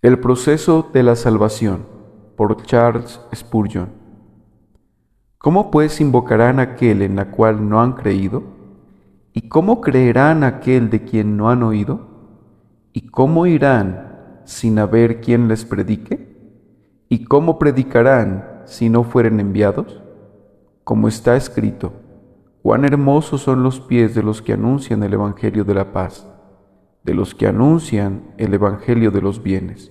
El proceso de la salvación, por Charles Spurgeon. ¿Cómo pues invocarán aquel en la cual no han creído? ¿Y cómo creerán aquel de quien no han oído? ¿Y cómo irán sin haber quien les predique? ¿Y cómo predicarán si no fueren enviados? Como está escrito, cuán hermosos son los pies de los que anuncian el Evangelio de la paz, de los que anuncian el Evangelio de los bienes.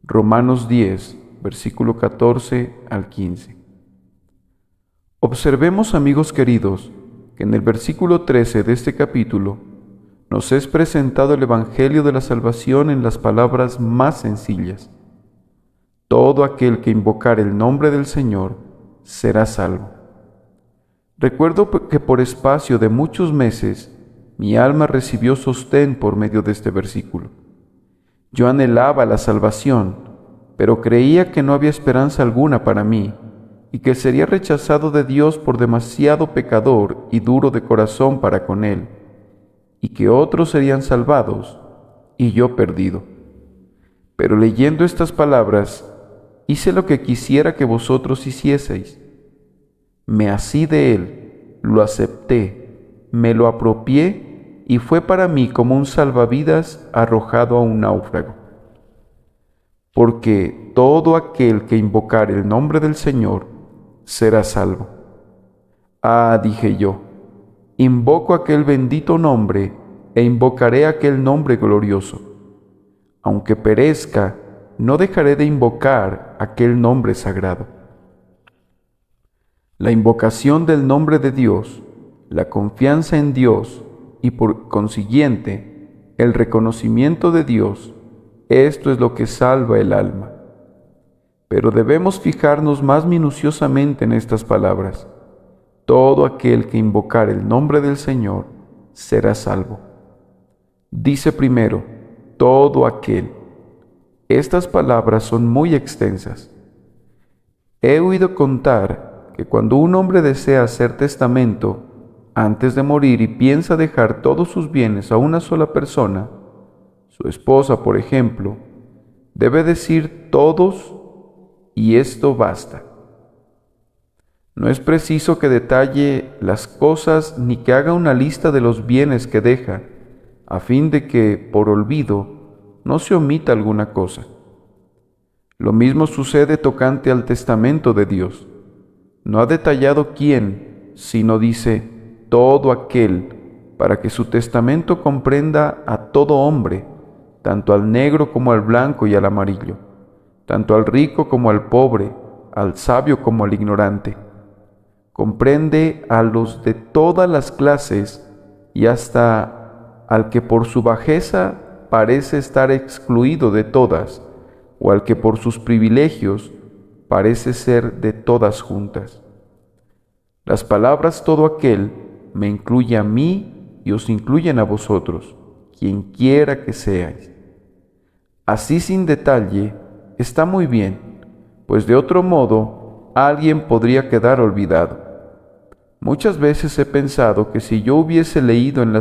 Romanos 10, versículo 14 al 15. Observemos, amigos queridos, que en el versículo 13 de este capítulo nos es presentado el Evangelio de la salvación en las palabras más sencillas. Todo aquel que invocare el nombre del Señor será salvo. Recuerdo que por espacio de muchos meses mi alma recibió sostén por medio de este versículo. Yo anhelaba la salvación, pero creía que no había esperanza alguna para mí y que sería rechazado de Dios por demasiado pecador y duro de corazón para con Él, y que otros serían salvados y yo perdido. Pero leyendo estas palabras, hice lo que quisiera que vosotros hicieseis. Me así de Él, lo acepté, me lo apropié y fue para mí como un salvavidas arrojado a un náufrago. Porque todo aquel que invocare el nombre del Señor será salvo. Ah, dije yo, invoco aquel bendito nombre e invocaré aquel nombre glorioso. Aunque perezca, no dejaré de invocar aquel nombre sagrado. La invocación del nombre de Dios, la confianza en Dios y por consiguiente el reconocimiento de Dios, esto es lo que salva el alma. Pero debemos fijarnos más minuciosamente en estas palabras. Todo aquel que invocare el nombre del Señor será salvo. Dice primero, todo aquel. Estas palabras son muy extensas. He oído contar que cuando un hombre desea hacer testamento antes de morir y piensa dejar todos sus bienes a una sola persona, su esposa, por ejemplo, debe decir todos y esto basta. No es preciso que detalle las cosas ni que haga una lista de los bienes que deja, a fin de que, por olvido, no se omita alguna cosa. Lo mismo sucede tocante al testamento de Dios. No ha detallado quién, sino dice todo aquel, para que su testamento comprenda a todo hombre, tanto al negro como al blanco y al amarillo, tanto al rico como al pobre, al sabio como al ignorante. Comprende a los de todas las clases y hasta al que por su bajeza parece estar excluido de todas, o al que por sus privilegios parece ser de todas juntas. Las palabras todo aquel me incluye a mí y os incluyen a vosotros, quien quiera que seáis. Así sin detalle está muy bien, pues de otro modo alguien podría quedar olvidado. Muchas veces he pensado que si yo hubiese leído en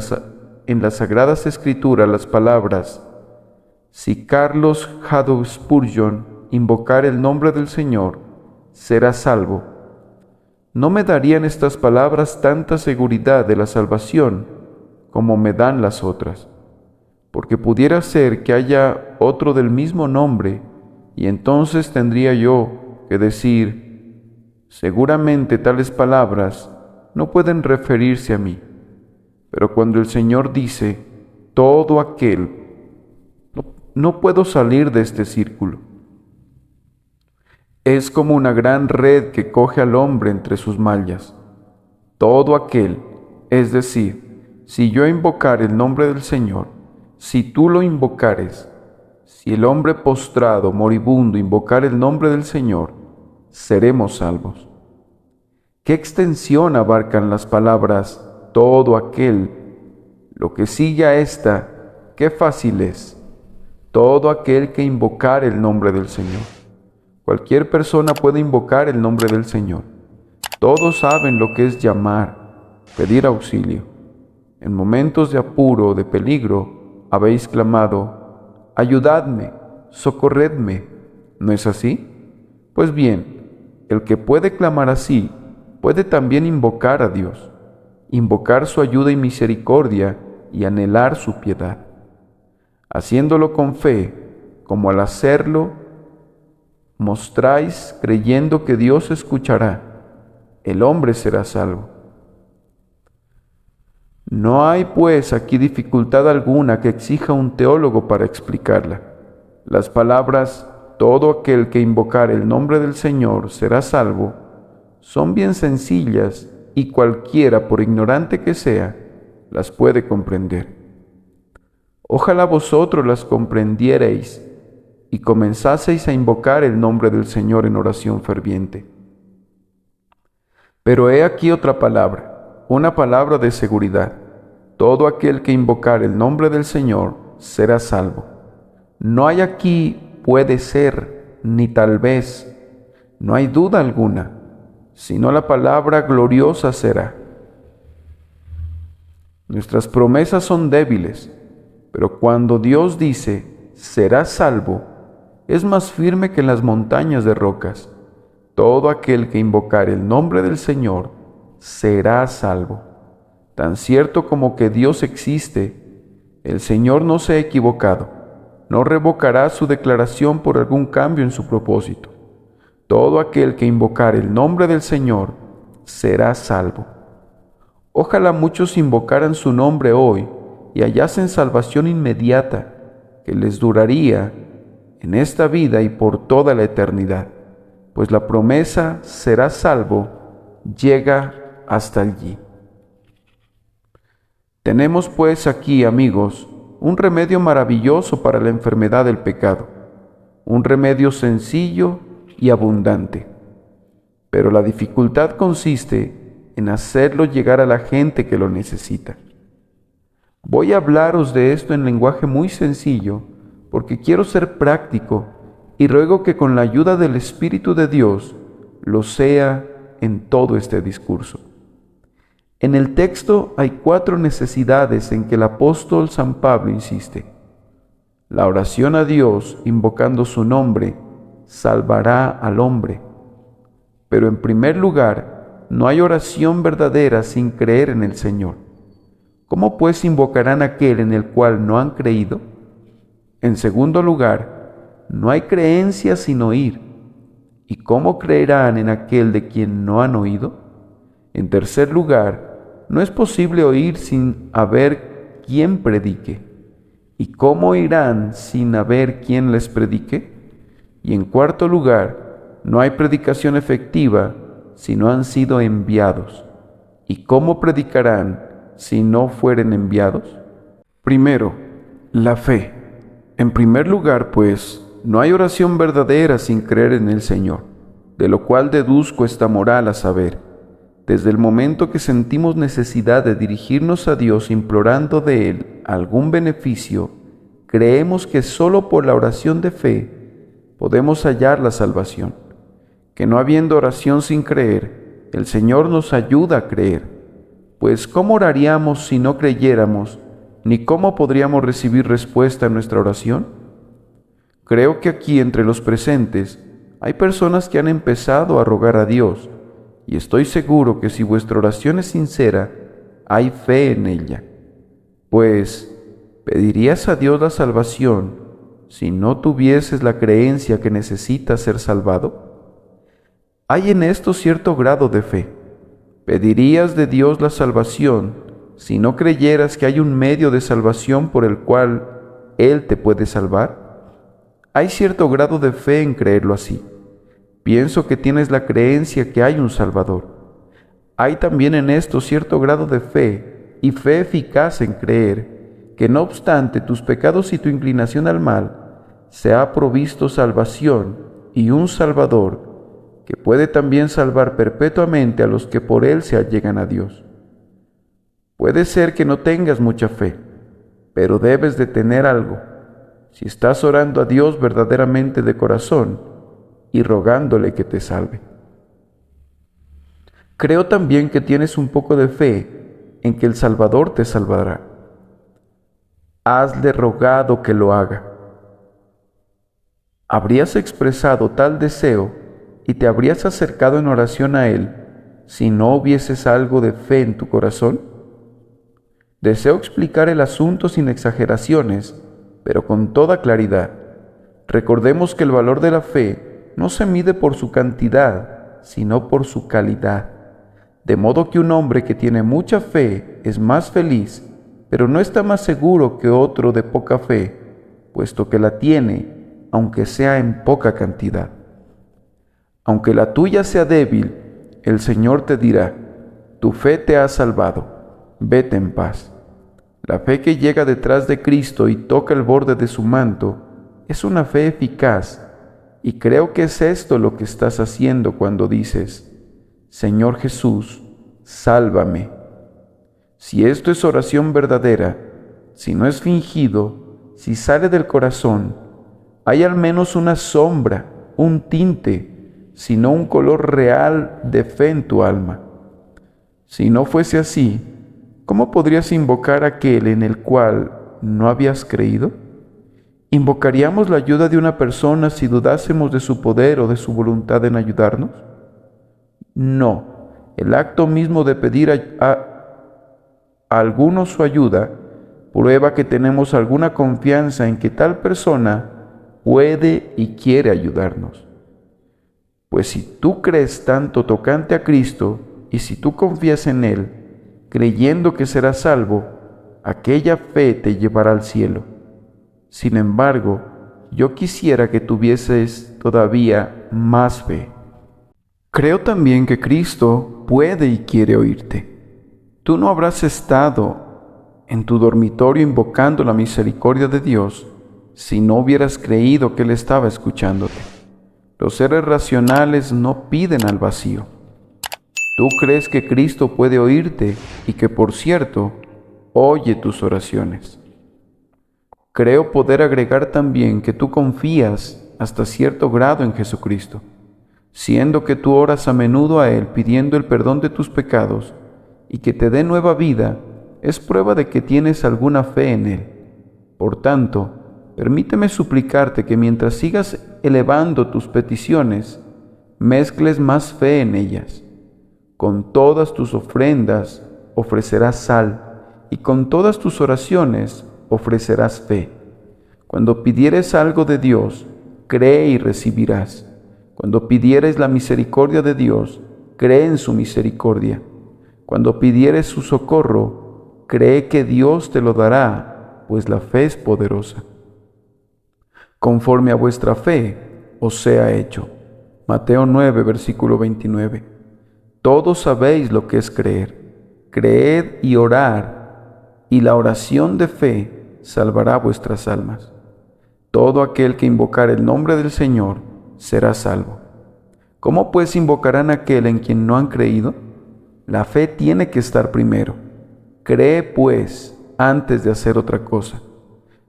las Sagradas Escrituras las palabras si Carlos Haddon Spurgeon invocar el nombre del Señor, será salvo, no me darían estas palabras tanta seguridad de la salvación como me dan las otras, porque pudiera ser que haya otro del mismo nombre, y entonces tendría yo que decir, seguramente tales palabras no pueden referirse a mí, pero cuando el Señor dice, todo aquel, no puedo salir de este círculo. Es como una gran red que coge al hombre entre sus mallas. Todo aquel, es decir, si yo invocar el nombre del Señor, si tú lo invocares, si el hombre postrado, moribundo, invocar el nombre del Señor, seremos salvos. ¿Qué extensión abarcan las palabras todo aquel? Lo que sigue a esta, qué fácil es. Todo aquel que invocar el nombre del Señor. Cualquier persona puede invocar el nombre del Señor. Todos saben lo que es llamar, pedir auxilio. En momentos de apuro o de peligro habéis clamado, ayudadme, socorredme. ¿No es así? Pues bien, el que puede clamar así, puede también invocar a Dios, invocar su ayuda y misericordia y anhelar su piedad. Haciéndolo con fe, como al hacerlo, mostráis creyendo que Dios escuchará, el hombre será salvo. No hay pues aquí dificultad alguna que exija un teólogo para explicarla. Las palabras todo aquel que invocar el nombre del Señor será salvo son bien sencillas y cualquiera, por ignorante que sea, las puede comprender. Ojalá vosotros las comprendierais y comenzaseis a invocar el nombre del Señor en oración ferviente. Pero he aquí otra palabra, una palabra de seguridad. Todo aquel que invocar el nombre del Señor será salvo. No hay aquí puede ser, ni tal vez, no hay duda alguna, sino la palabra gloriosa será. Nuestras promesas son débiles, pero cuando Dios dice, será salvo, es más firme que las montañas de rocas. Todo aquel que invocar el nombre del Señor será salvo. Tan cierto como que Dios existe, el Señor no se ha equivocado, no revocará su declaración por algún cambio en su propósito. Todo aquel que invocar el nombre del Señor será salvo. Ojalá muchos invocaran su nombre hoy y hallasen salvación inmediata que les duraría en esta vida y por toda la eternidad, pues la promesa será salvo llega hasta allí. Tenemos pues aquí, amigos, un remedio maravilloso para la enfermedad del pecado, un remedio sencillo y abundante. Pero la dificultad consiste en hacerlo llegar a la gente que lo necesita. Voy a hablaros de esto en lenguaje muy sencillo porque quiero ser práctico y ruego que con la ayuda del Espíritu de Dios lo sea en todo este discurso. En el texto hay 4 necesidades en que el apóstol San Pablo insiste. La oración a Dios invocando su nombre salvará al hombre. Pero en primer lugar, no hay oración verdadera sin creer en el Señor. ¿Cómo pues invocarán aquel en el cual no han creído? En segundo lugar, no hay creencia sin oír. ¿Y cómo creerán en aquel de quien no han oído? En tercer lugar, no es posible oír sin haber quien predique. ¿Y cómo oirán sin haber quien les predique? Y en cuarto lugar, no hay predicación efectiva si no han sido enviados. ¿Y cómo predicarán si no fueren enviados? Primero, la fe. En primer lugar, pues, no hay oración verdadera sin creer en el Señor, de lo cual deduzco esta moral a saber, desde el momento que sentimos necesidad de dirigirnos a Dios implorando de Él algún beneficio, creemos que sólo por la oración de fe podemos hallar la salvación, que no habiendo oración sin creer, el Señor nos ayuda a creer, pues ¿cómo oraríamos si no creyéramos, ni cómo podríamos recibir respuesta a nuestra oración? Creo que aquí entre los presentes hay personas que han empezado a rogar a Dios, y estoy seguro que si vuestra oración es sincera, hay fe en ella. Pues, ¿pedirías a Dios la salvación si no tuvieses la creencia que necesitas ser salvado? Hay en esto cierto grado de fe. ¿Pedirías de Dios la salvación si no creyeras que hay un medio de salvación por el cual Él te puede salvar? Hay cierto grado de fe en creerlo así. Pienso que tienes la creencia que hay un Salvador. Hay también en esto cierto grado de fe y fe eficaz en creer que no obstante tus pecados y tu inclinación al mal, se ha provisto salvación y un Salvador que puede también salvar perpetuamente a los que por Él se allegan a Dios. Puede ser que no tengas mucha fe, pero debes de tener algo, si estás orando a Dios verdaderamente de corazón y rogándole que te salve. Creo también que tienes un poco de fe en que el Salvador te salvará. Hazle rogado que lo haga. ¿Habrías expresado tal deseo y te habrías acercado en oración a Él si no hubieses algo de fe en tu corazón? Deseo explicar el asunto sin exageraciones, pero con toda claridad. Recordemos que el valor de la fe no se mide por su cantidad, sino por su calidad. De modo que un hombre que tiene mucha fe es más feliz, pero no está más seguro que otro de poca fe, puesto que la tiene, aunque sea en poca cantidad. Aunque la tuya sea débil, el Señor te dirá: tu fe te ha salvado, vete en paz. La fe que llega detrás de Cristo y toca el borde de su manto es una fe eficaz, y creo que es esto lo que estás haciendo cuando dices: Señor Jesús, sálvame. Si esto es oración verdadera, si no es fingido, si sale del corazón, hay al menos una sombra, un tinte, sino un color real de fe en tu alma. Si no fuese así, ¿cómo podrías invocar aquel en el cual no habías creído? ¿Invocaríamos la ayuda de una persona si dudásemos de su poder o de su voluntad en ayudarnos? No, el acto mismo de pedir a alguno su ayuda prueba que tenemos alguna confianza en que tal persona puede y quiere ayudarnos. Pues si tú crees tanto tocante a Cristo y si tú confías en Él, creyendo que serás salvo, aquella fe te llevará al cielo. Sin embargo, yo quisiera que tuvieses todavía más fe. Creo también que Cristo puede y quiere oírte. Tú no habrás estado en tu dormitorio invocando la misericordia de Dios si no hubieras creído que Él estaba escuchándote. Los seres racionales no piden al vacío. Tú crees que Cristo puede oírte y que, por cierto, oye tus oraciones. Creo poder agregar también que tú confías hasta cierto grado en Jesucristo, siendo que tú oras a menudo a Él pidiendo el perdón de tus pecados y que te dé nueva vida, es prueba de que tienes alguna fe en Él. Por tanto, permíteme suplicarte que mientras sigas elevando tus peticiones, mezcles más fe en ellas. Con todas tus ofrendas ofrecerás sal, y con todas tus oraciones ofrecerás fe. Cuando pidieres algo de Dios, cree y recibirás. Cuando pidieres la misericordia de Dios, cree en su misericordia. Cuando pidieres su socorro, cree que Dios te lo dará, pues la fe es poderosa. Conforme a vuestra fe os sea hecho. Mateo 9, versículo 29. Todos sabéis lo que es creer. Creed y orar, y la oración de fe salvará vuestras almas. Todo aquel que invocar el nombre del Señor será salvo. ¿Cómo pues invocarán a aquel en quien no han creído? La fe tiene que estar primero. Cree pues antes de hacer otra cosa.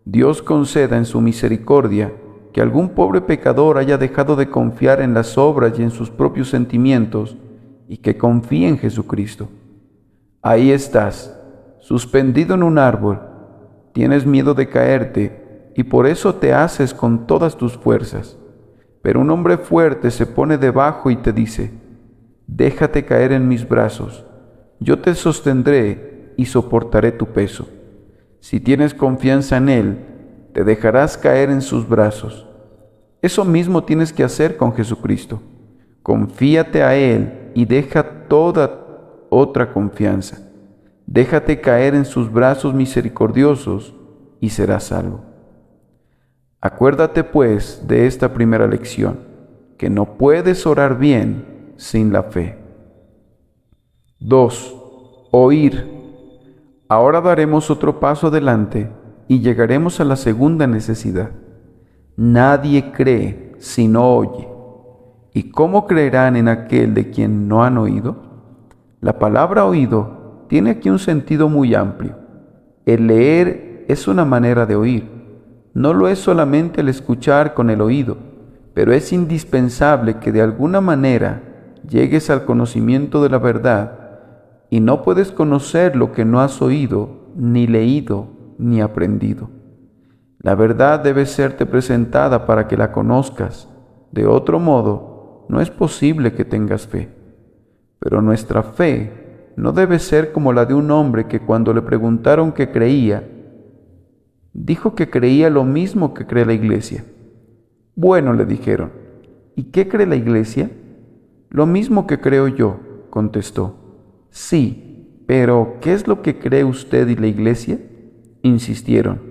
Dios conceda en su misericordia que algún pobre pecador haya dejado de confiar en las obras y en sus propios sentimientos y que confíe en Jesucristo. Ahí estás, suspendido en un árbol. Tienes miedo de caerte y por eso te haces con todas tus fuerzas. Pero un hombre fuerte se pone debajo y te dice: déjate caer en mis brazos, yo te sostendré y soportaré tu peso. Si tienes confianza en Él, te dejarás caer en sus brazos. Eso mismo tienes que hacer con Jesucristo. Confíate a Él y deja toda otra confianza. Déjate caer en sus brazos misericordiosos y serás salvo. Acuérdate pues de esta primera lección, que no puedes orar bien sin la fe. 2. Oír. Ahora daremos otro paso adelante y llegaremos a la segunda necesidad. Nadie cree si no oye. ¿Y cómo creerán en aquel de quien no han oído? La palabra oído tiene aquí un sentido muy amplio. El leer es una manera de oír. No lo es solamente el escuchar con el oído, pero es indispensable que de alguna manera llegues al conocimiento de la verdad, y no puedes conocer lo que no has oído, ni leído, ni aprendido. La verdad debe serte presentada para que la conozcas. De otro modo, no es posible que tengas fe. Pero nuestra fe no debe ser como la de un hombre que cuando le preguntaron qué creía, dijo que creía lo mismo que cree la Iglesia. Bueno, le dijeron, ¿y qué cree la Iglesia? Lo mismo que creo yo, contestó. Sí, pero ¿qué es lo que cree usted y la Iglesia? Insistieron.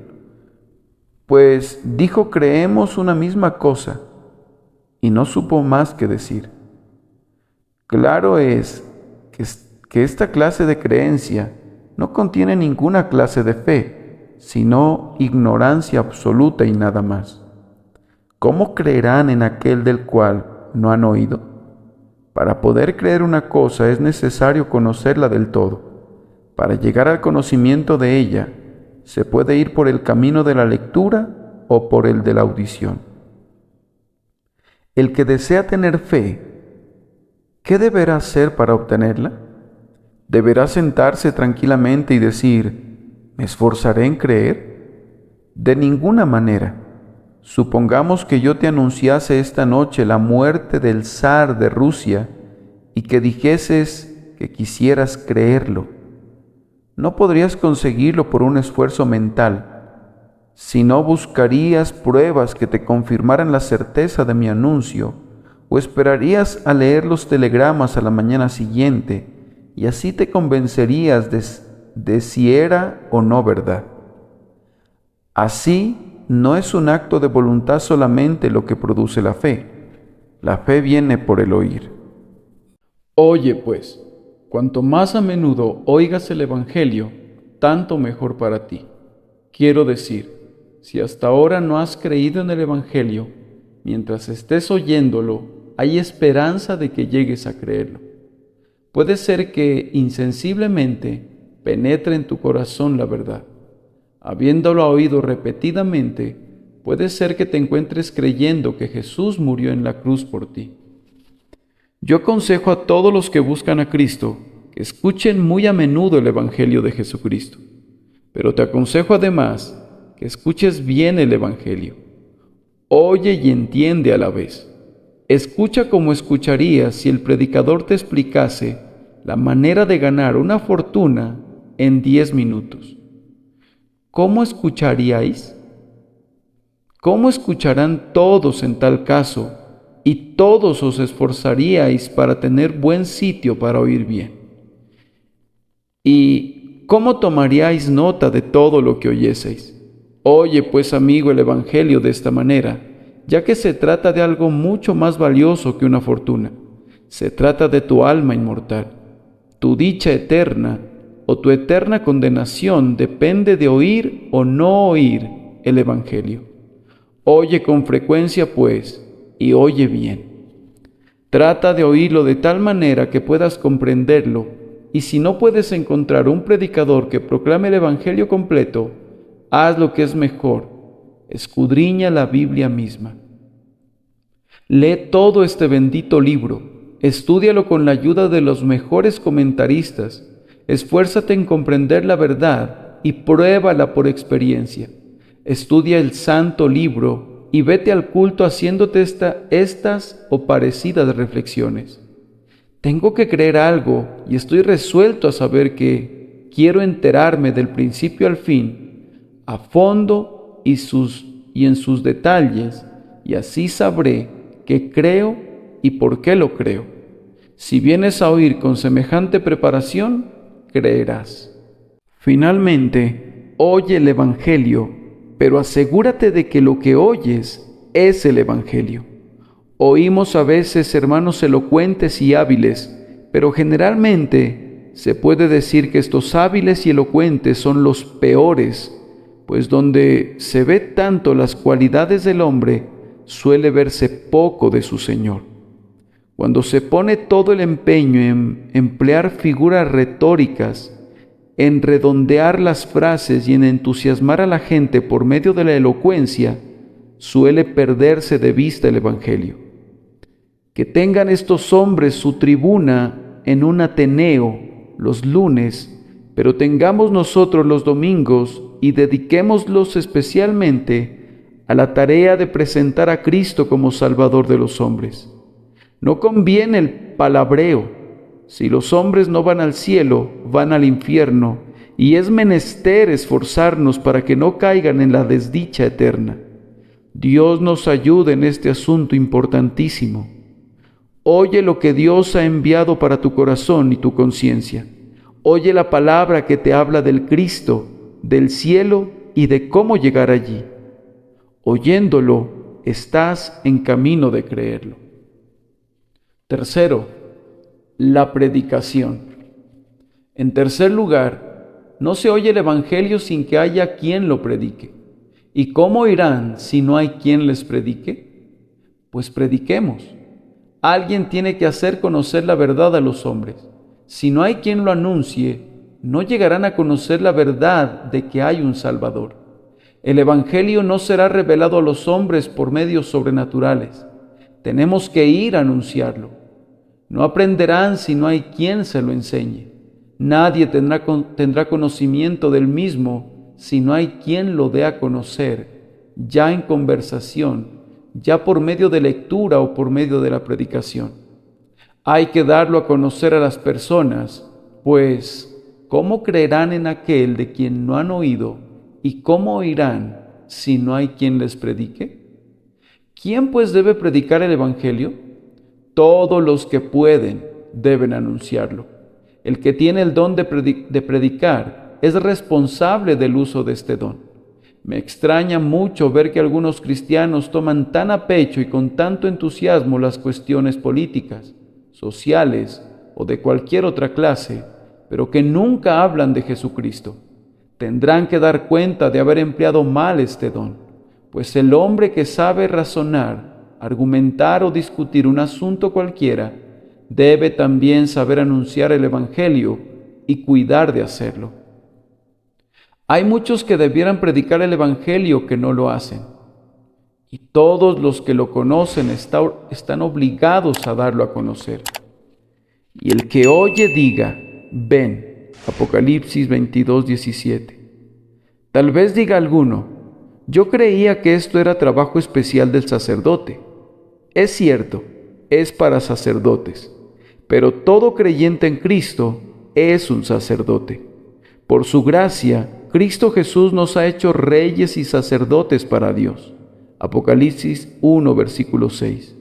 Pues dijo creemos una misma cosa, y no supo más que decir. Claro es que esta clase de creencia no contiene ninguna clase de fe, sino ignorancia absoluta y nada más. ¿Cómo creerán en aquel del cual no han oído? Para poder creer una cosa es necesario conocerla del todo. Para llegar al conocimiento de ella, se puede ir por el camino de la lectura o por el de la audición. El que desea tener fe, ¿qué deberá hacer para obtenerla? ¿Deberá sentarse tranquilamente y decir, ¿me esforzaré en creer? De ninguna manera. Supongamos que yo te anunciase esta noche la muerte del zar de Rusia y que dijeses que quisieras creerlo. No podrías conseguirlo por un esfuerzo mental, sino buscarías pruebas que te confirmaran la certeza de mi anuncio, o esperarías a leer los telegramas a la mañana siguiente, y así te convencerías de si era o no verdad. Así, no es un acto de voluntad solamente lo que produce la fe. La fe viene por el oír. Oye, pues, cuanto más a menudo oigas el Evangelio, tanto mejor para ti. Quiero decir, si hasta ahora no has creído en el Evangelio, mientras estés oyéndolo, hay esperanza de que llegues a creerlo. Puede ser que insensiblemente penetre en tu corazón la verdad. Habiéndolo oído repetidamente, puede ser que te encuentres creyendo que Jesús murió en la cruz por ti. Yo aconsejo a todos los que buscan a Cristo que escuchen muy a menudo el Evangelio de Jesucristo. Pero te aconsejo además que escuches bien el Evangelio. Oye y entiende a la vez. Escucha como escucharías si el predicador te explicase la manera de ganar una fortuna en 10 minutos. ¿Cómo escucharíais? ¿Cómo escucharán todos en tal caso? Y todos os esforzaríais para tener buen sitio para oír bien. ¿Y cómo tomaríais nota de todo lo que oyeseis? Oye, pues, amigo, el Evangelio de esta manera, ya que se trata de algo mucho más valioso que una fortuna. Se trata de tu alma inmortal. Tu dicha eterna o tu eterna condenación depende de oír o no oír el Evangelio. Oye con frecuencia, pues, y oye bien. Trata de oírlo de tal manera que puedas comprenderlo, y si no puedes encontrar un predicador que proclame el Evangelio completo, haz lo que es mejor, escudriña la Biblia misma. Lee todo este bendito libro, estúdialo con la ayuda de los mejores comentaristas, esfuérzate en comprender la verdad y pruébala por experiencia. Estudia el santo libro y vete al culto haciéndote estas o parecidas reflexiones. Tengo que creer algo y estoy resuelto a saber que quiero enterarme del principio al fin, a fondo y en sus detalles, y así sabré qué creo y por qué lo creo. Si vienes a oír con semejante preparación, creerás. Finalmente, oye el Evangelio, pero asegúrate de que lo que oyes es el Evangelio. Oímos a veces hermanos elocuentes y hábiles, pero generalmente se puede decir que estos hábiles y elocuentes son los peores, pues donde se ve tanto las cualidades del hombre, suele verse poco de su Señor. Cuando se pone todo el empeño en emplear figuras retóricas, en redondear las frases y en entusiasmar a la gente por medio de la elocuencia, suele perderse de vista el Evangelio. Que tengan estos hombres su tribuna en un ateneo los lunes, pero tengamos nosotros los domingos y dediquémoslos especialmente a la tarea de presentar a Cristo como Salvador de los hombres. No conviene el palabreo. Si los hombres no van al cielo, van al infierno, y es menester esforzarnos para que no caigan en la desdicha eterna. Dios nos ayude en este asunto importantísimo. Oye lo que Dios ha enviado para tu corazón y tu conciencia. Oye la palabra que te habla del Cristo, del cielo y de cómo llegar allí. Oyéndolo, estás en camino de creerlo. Tercero, la predicación. En tercer lugar, no se oye el Evangelio sin que haya quien lo predique. ¿Y cómo irán si no hay quien les predique? Pues prediquemos. Alguien tiene que hacer conocer la verdad a los hombres. Si no hay quien lo anuncie, no llegarán a conocer la verdad de que hay un Salvador. El Evangelio no será revelado a los hombres por medios sobrenaturales. Tenemos que ir a anunciarlo. No aprenderán si no hay quien se lo enseñe. Nadie tendrá conocimiento del mismo si no hay quien lo dé a conocer, ya en conversación, ya por medio de lectura o por medio de la predicación. Hay que darlo a conocer a las personas, pues, ¿cómo creerán en aquel de quien no han oído? ¿Y cómo oirán si no hay quien les predique? ¿Quién pues debe predicar el Evangelio? Todos los que pueden deben anunciarlo. El que tiene el don de predicar es responsable del uso de este don. Me extraña mucho ver que algunos cristianos toman tan a pecho y con tanto entusiasmo las cuestiones políticas, sociales o de cualquier otra clase, pero que nunca hablan de Jesucristo. Tendrán que dar cuenta de haber empleado mal este don, pues el hombre que sabe razonar, argumentar o discutir un asunto cualquiera, debe también saber anunciar el Evangelio y cuidar de hacerlo. Hay muchos que debieran predicar el Evangelio que no lo hacen, y todos los que lo conocen están obligados a darlo a conocer. Y el que oye diga, ven, Apocalipsis 22:17. Tal vez diga alguno, yo creía que esto era trabajo especial del sacerdote. Es cierto, es para sacerdotes, pero todo creyente en Cristo es un sacerdote. Por su gracia, Cristo Jesús nos ha hecho reyes y sacerdotes para Dios. Apocalipsis 1, versículo 6.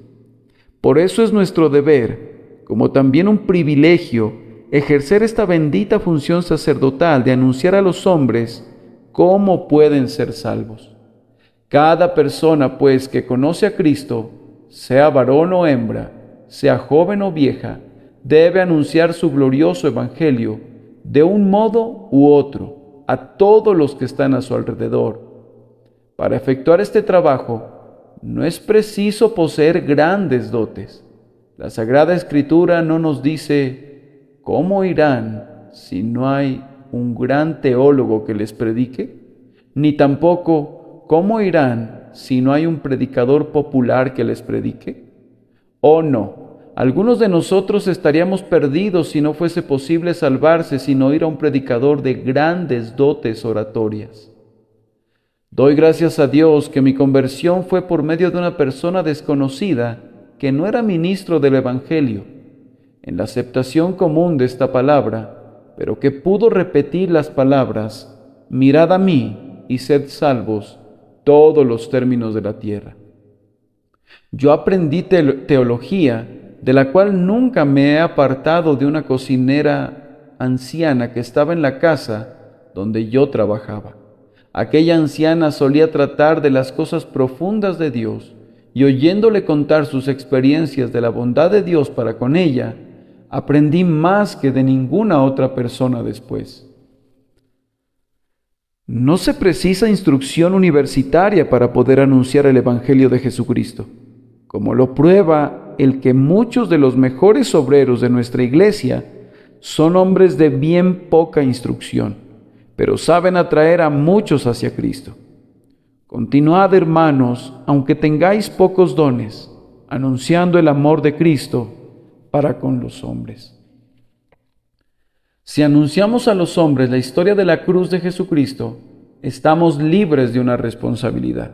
Por eso es nuestro deber, como también un privilegio, ejercer esta bendita función sacerdotal de anunciar a los hombres cómo pueden ser salvos. Cada persona, pues, que conoce a Cristo, sea varón o hembra, sea joven o vieja, debe anunciar su glorioso evangelio de un modo u otro a todos los que están a su alrededor. Para efectuar este trabajo, no es preciso poseer grandes dotes. La Sagrada Escritura no nos dice cómo irán si no hay un gran teólogo que les predique, ni tampoco cómo irán si no hay un predicador popular que les predique. Oh no, algunos de nosotros estaríamos perdidos si no fuese posible salvarse sin oír a un predicador de grandes dotes oratorias. Doy gracias a Dios que mi conversión fue por medio de una persona desconocida que no era ministro del Evangelio, en la aceptación común de esta palabra, pero que pudo repetir las palabras, mirad a mí y sed salvos todos los términos de la tierra. Yo aprendí teología, de la cual nunca me he apartado de una cocinera anciana que estaba en la casa donde yo trabajaba. Aquella anciana solía tratar de las cosas profundas de Dios, y oyéndole contar sus experiencias de la bondad de Dios para con ella, aprendí más que de ninguna otra persona después. No se precisa instrucción universitaria para poder anunciar el Evangelio de Jesucristo, como lo prueba el que muchos de los mejores obreros de nuestra iglesia son hombres de bien poca instrucción, pero saben atraer a muchos hacia Cristo. Continuad, hermanos, aunque tengáis pocos dones, anunciando el amor de Cristo para con los hombres. Si anunciamos a los hombres la historia de la cruz de Jesucristo, estamos libres de una responsabilidad.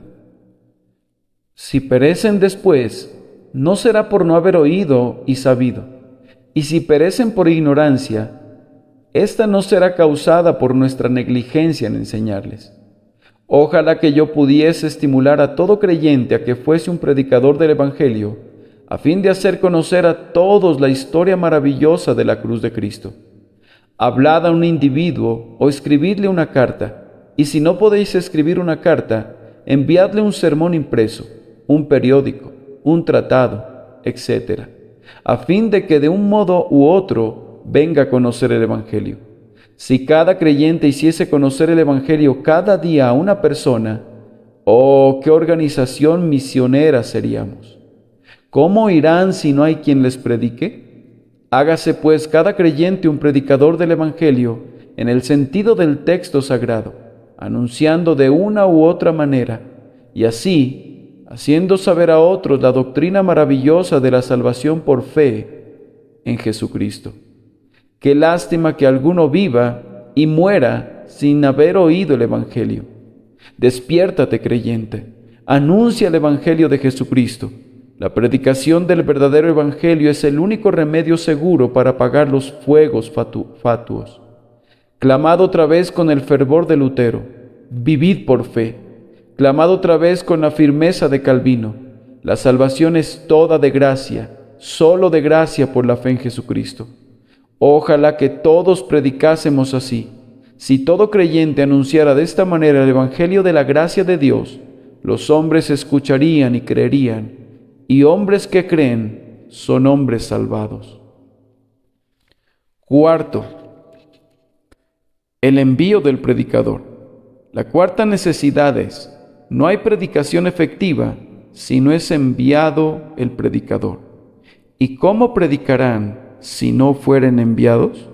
Si perecen después, no será por no haber oído y sabido. Y si perecen por ignorancia, esta no será causada por nuestra negligencia en enseñarles. Ojalá que yo pudiese estimular a todo creyente a que fuese un predicador del Evangelio, a fin de hacer conocer a todos la historia maravillosa de la cruz de Cristo. Hablad a un individuo o escribidle una carta, y si no podéis escribir una carta, enviadle un sermón impreso, un periódico, un tratado, etc., a fin de que de un modo u otro venga a conocer el Evangelio. Si cada creyente hiciese conocer el Evangelio cada día a una persona, ¡oh, qué organización misionera seríamos! ¿Cómo irán si no hay quien les predique? Hágase pues cada creyente un predicador del Evangelio en el sentido del texto sagrado, anunciando de una u otra manera, y así, haciendo saber a otros la doctrina maravillosa de la salvación por fe en Jesucristo. Qué lástima que alguno viva y muera sin haber oído el Evangelio. Despiértate, creyente, anuncia el Evangelio de Jesucristo. La predicación del verdadero Evangelio es el único remedio seguro para apagar los fuegos fatuos. Clamad otra vez con el fervor de Lutero, vivid por fe. Clamad otra vez con la firmeza de Calvino, la salvación es toda de gracia, solo de gracia por la fe en Jesucristo. Ojalá que todos predicásemos así. Si todo creyente anunciara de esta manera el Evangelio de la gracia de Dios, los hombres escucharían y creerían, y hombres que creen son hombres salvados. Cuarto, el envío del predicador. La cuarta necesidad es: no hay predicación efectiva si no es enviado el predicador. ¿Y cómo predicarán si no fueren enviados?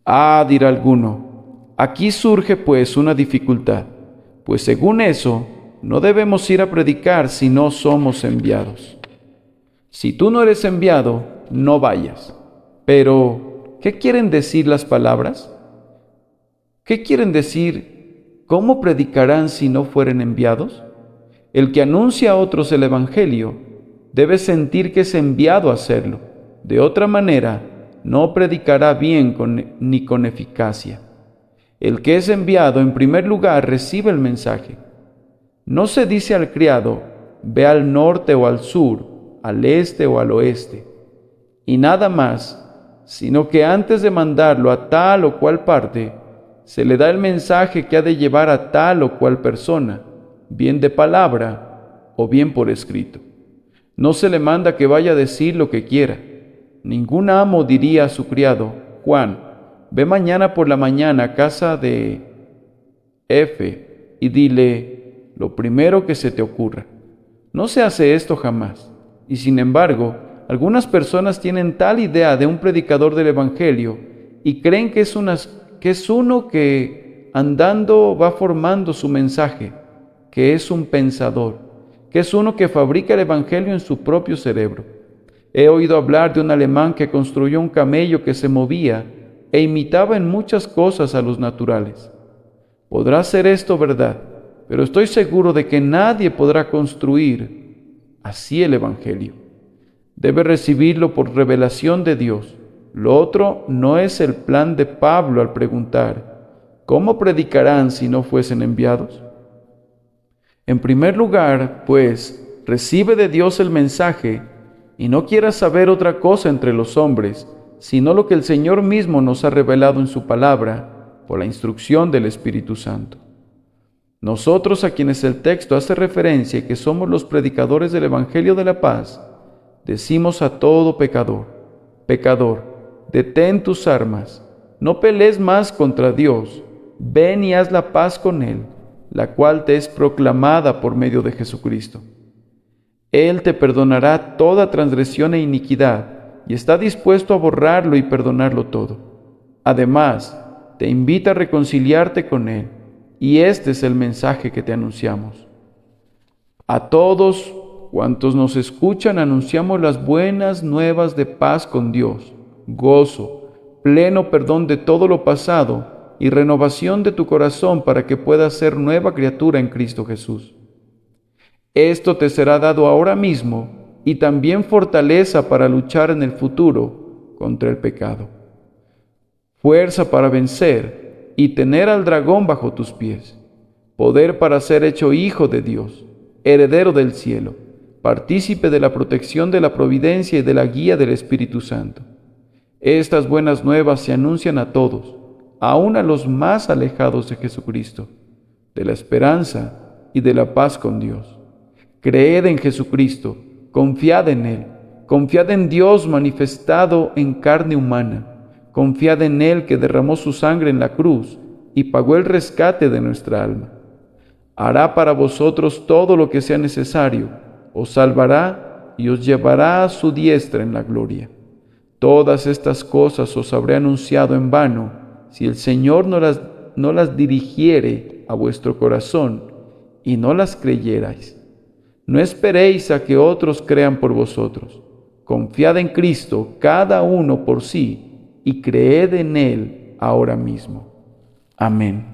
Ah, dirá alguno, aquí surge pues una dificultad, pues según eso, no debemos ir a predicar si no somos enviados. Si tú no eres enviado, no vayas. Pero, ¿qué quieren decir las palabras? ¿Qué quieren decir? ¿Cómo predicarán si no fueren enviados? El que anuncia a otros el Evangelio debe sentir que es enviado a hacerlo. De otra manera, no predicará bien ni con eficacia. El que es enviado, en primer lugar, recibe el mensaje. No se dice al criado, ve al norte o al sur, al este o al oeste, y nada más, sino que antes de mandarlo a tal o cual parte, se le da el mensaje que ha de llevar a tal o cual persona, bien de palabra o bien por escrito. No se le manda que vaya a decir lo que quiera. Ningún amo diría a su criado, Juan, ve mañana por la mañana a casa de F y dile lo primero que se te ocurra. No se hace esto jamás. Y sin embargo, algunas personas tienen tal idea de un predicador del Evangelio y creen que es uno que andando va formando su mensaje, que es un pensador, que es uno que fabrica el Evangelio en su propio cerebro. He oído hablar de un alemán que construyó un camello que se movía e imitaba en muchas cosas a los naturales. Podrá ser esto verdad, pero estoy seguro de que nadie podrá construir así el Evangelio. Debe recibirlo por revelación de Dios. Lo otro no es el plan de Pablo al preguntar, ¿cómo predicarán si no fuesen enviados? En primer lugar, pues, recibe de Dios el mensaje y no quieras saber otra cosa entre los hombres, sino lo que el Señor mismo nos ha revelado en su palabra por la instrucción del Espíritu Santo. Nosotros, a quienes el texto hace referencia y que somos los predicadores del Evangelio de la paz, decimos a todo pecador, pecador, detén tus armas, no pelees más contra Dios, ven y haz la paz con Él, la cual te es proclamada por medio de Jesucristo. Él te perdonará toda transgresión e iniquidad y está dispuesto a borrarlo y perdonarlo todo. Además, te invita a reconciliarte con Él, y este es el mensaje que te anunciamos. A todos cuantos nos escuchan anunciamos las buenas nuevas de paz con Dios, gozo, pleno perdón de todo lo pasado y renovación de tu corazón para que puedas ser nueva criatura en Cristo Jesús. Esto te será dado ahora mismo y también fortaleza para luchar en el futuro contra el pecado. Fuerza para vencer y tener al dragón bajo tus pies. Poder para ser hecho hijo de Dios, heredero del cielo, partícipe de la protección de la providencia y de la guía del Espíritu Santo. Estas buenas nuevas se anuncian a todos, aun a los más alejados de Jesucristo, de la esperanza y de la paz con Dios. Creed en Jesucristo, confiad en Él, confiad en Dios manifestado en carne humana, confiad en Él que derramó su sangre en la cruz y pagó el rescate de nuestra alma. Hará para vosotros todo lo que sea necesario, os salvará y os llevará a su diestra en la gloria. Todas estas cosas os habré anunciado en vano, si el Señor no las dirigiere a vuestro corazón y no las creyerais. No esperéis a que otros crean por vosotros. Confiad en Cristo, cada uno por sí, y creed en Él ahora mismo. Amén.